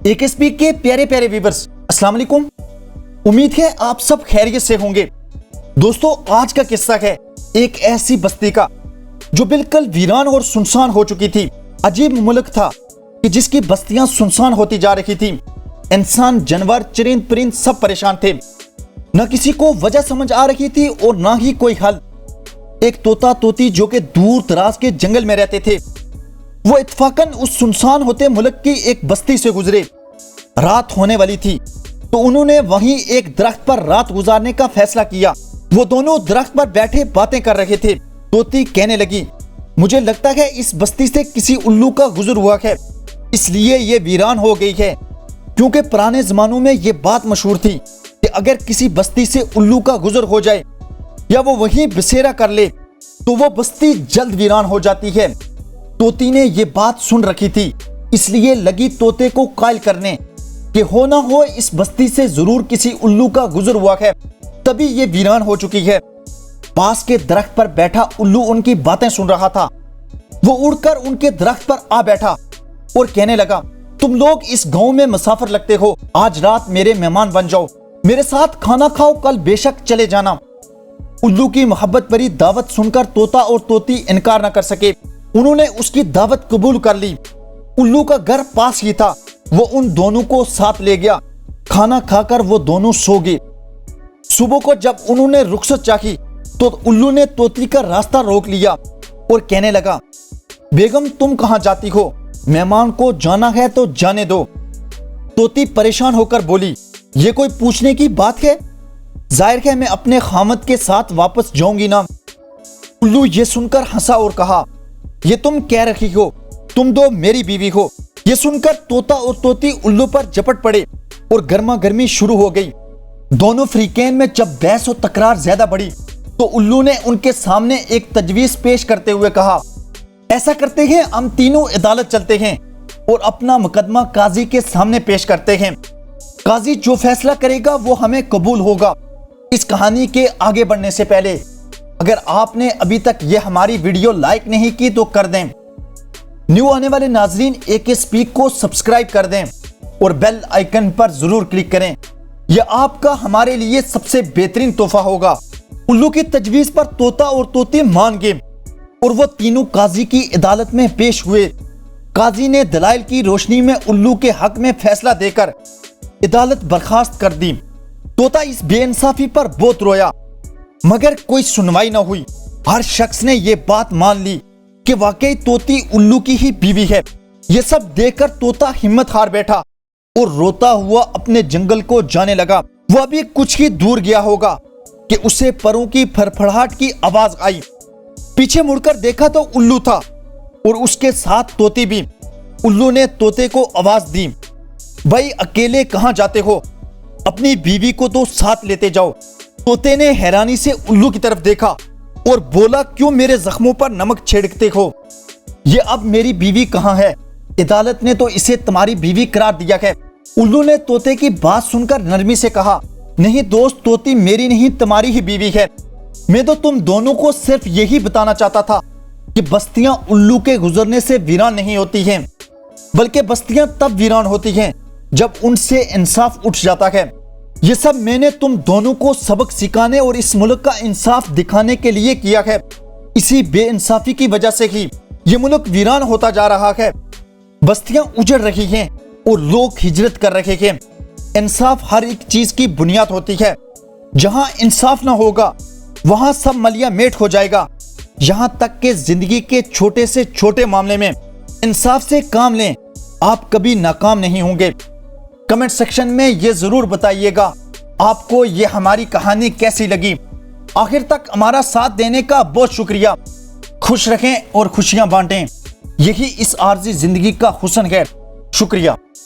AKSP के प्यारे प्यारे व्यूअर्स, अस्सलाम वालेकुम। उम्मीद है आप सब खैरियत से होंगे। दोस्तों, आज का किस्सा है एक ऐसी बस्ती का जो बिल्कुल वीरान और सुनसान हो चुकी थी। अजीब मुल्क था कि जिसकी बस्तियां सुनसान होती जा रही थी। इंसान, जानवर, चरिंद परिंद सब परेशान थे। न किसी को वजह समझ आ रही थी और ना ही कोई हल। एक तोता तोती जो कि दूर दराज के जंगल में रहते थे, वो इत्फाकन उस सुनसान होते मुल्क की एक बस्ती से गुजरे। रात होने वाली थी तो उन्होंने वहीं एक दरख्त पर रात गुजारने का फैसला किया। वो दोनों दरख्त पर बैठे बातें कर रहे थे। तोती कहने लगी, मुझे लगता है इस बस्ती से किसी उल्लू का गुजर हुआ है, इसलिए ये वीरान हो गई है। क्योंकि पुराने जमानों में ये बात मशहूर थी कि अगर किसी बस्ती से उल्लू का गुजर हो जाए या वो वहीं बसेरा कर ले तो वो बस्ती जल्द वीरान हो जाती है। तोती ने ये बात सुन रखी थी, इसलिए लगी तोते को कायल करने कि हो ना हो इस बस्ती से जरूर किसी उल्लू का गुजर हुआ है, तभी ये वीरान हो चुकी है। पास के दरख्त पर बैठा उल्लू उनकी बातें सुन रहा था। वो उड़कर उनके दरख्त पर आ बैठा और कहने लगा, तुम लोग इस गांव में मुसाफिर लगते हो, आज रात मेरे मेहमान बन जाओ, मेरे साथ खाना खाओ, कल बेशक चले जाना। उल्लू की मोहब्बत भरी दावत सुनकर तोता और तोती इनकार न कर सके। उन्होंने उसकी दावत कबूल कर ली। उल्लू का घर पास ही था। वो उन दोनों को साथ ले गया। खाना खाकर वो दोनों सो गए। सुबह को जब उन्होंने रुखसत चाही तो उल्लू ने तोती का रास्ता रोक लिया और कहने लगा, बेगम तुम कहां जाती हो? मेहमान को जाना है तो जाने दो। तोती परेशान होकर बोली, ये कोई पूछने की बात है? जाहिर है मैं अपने खामद के साथ वापस जाऊंगी ना। उल्लू ये सुनकर हंसा और कहा, ये तुम कह रही हो, तुम दो मेरी बीवी हो। ये सुनकर तोता और तोती उल्लू पर झपट पड़े और गर्मा गर्मी शुरू हो गई। दोनों फरीकैन में जब बहस और तकरार ज्यादा बढ़ी तो उल्लू ने उनके सामने एक तजवीज पेश करते हुए कहा, ऐसा करते हैं, हम तीनों अदालत चलते हैं और अपना मुकदमा काजी के सामने पेश करते हैं। काजी जो फैसला करेगा वो हमें कबूल होगा। इस कहानी के आगे बढ़ने से पहले अगर आपने अभी तक ये हमारी वीडियो लाइक नहीं की तो कर दें। न्यू आने वाले नाजरीन AKSP को सब्सक्राइब कर दें और बेल आइकन पर जरूर क्लिक करें। यह आपका हमारे लिए सबसे बेहतरीन तोहफा होगा। उल्लू की तजवीज पर तोता और तोती मान गए और वो तीनों काजी की अदालत में पेश हुए। काजी ने दलाइल की रोशनी में उल्लू के हक में फैसला देकर अदालत बर्खास्त कर दी। तोता इस बेइंसाफी पर बहुत रोया मगर कोई सुनवाई न हुई। हर शख्स ने यह बात मान ली कि वाकई तोती उल्लू की ही बीवी है। यह सब देखकर तोता हिम्मत हार बैठा और रोता हुआ अपने जंगल को जाने लगा। वो अभी कुछ ही दूर गया होगा कि उसे परों की फड़फड़ाहट की आवाज आई। पीछे मुड़कर देखा तो उल्लू था और उसके साथ तोती भी। उल्लू ने तोते को आवाज दी, भाई अकेले कहां जाते हो? अपनी बीवी को तो साथ लेते जाओ। तोते ने हैरानी से उल्लू की तरफ देखा और बोला, क्यों मेरे जख्मों पर नमक छिड़कते हो? ये अब मेरी बीवी कहां है? अदालत ने तो इसे तुम्हारी बीवी करार दिया है। उल्लू ने तोते की बात सुनकर नरमी से कहा, नहीं दोस्त, तोती मेरी नहीं तुम्हारी ही बीवी है। मैं तो तुम दोनों को सिर्फ यही बताना चाहता था कि बस्तियां उल्लू के गुजरने से वीरान नहीं होती हैं, बल्कि बस्तियां तब वीरान होती हैं जब उनसे इंसाफ उठ जाता है। ये सब मैंने तुम दोनों को सबक सिखाने और इस मुल्क का इंसाफ दिखाने के लिए किया है। इसी बेइंसाफी की वजह से ही ये मुल्क वीरान होता जा रहा है। बस्तियां उजड़ रही हैं और लोग हिजरत कर रहे हैं। इंसाफ हर एक चीज की बुनियाद होती है। जहां इंसाफ ना होगा वहां सब मलिया मेट हो जाएगा। यहां तक के जिंदगी के छोटे से छोटे मामले में इंसाफ से काम लें, आप कभी नाकाम नहीं होंगे। कमेंट सेक्शन में ये जरूर बताइएगा आपको ये हमारी कहानी कैसी लगी। आखिर तक हमारा साथ देने का बहुत शुक्रिया। खुश रखें और खुशियां बांटें, यही इस आर्जी जिंदगी का हुस्न है। शुक्रिया।